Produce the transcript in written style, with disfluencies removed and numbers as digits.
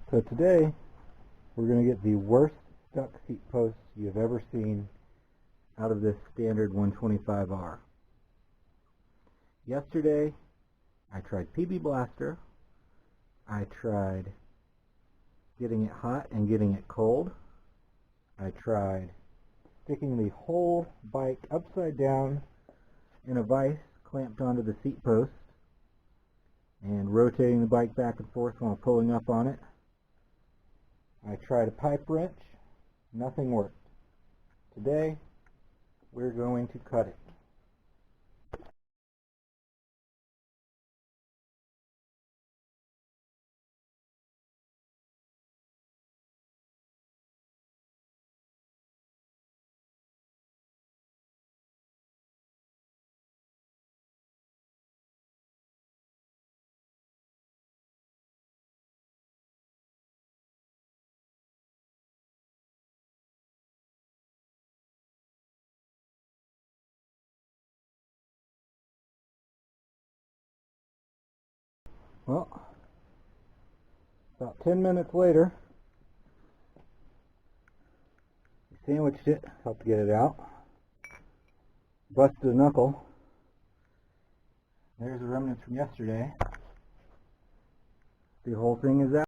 So today we're going to get the worst stuck seat posts you've ever seen out of this standard 125R. Yesterday I tried PB Blaster, I tried getting it hot and getting it cold, I tried sticking the whole bike upside down in a vise clamped onto the seat post and rotating the bike back and forth while pulling up on it. I tried a pipe wrench, nothing worked. Today we're going to cut it. Well, about 10 minutes later, we sandwiched it, helped get it out, busted a knuckle. There's the remnants from yesterday. The whole thing is out.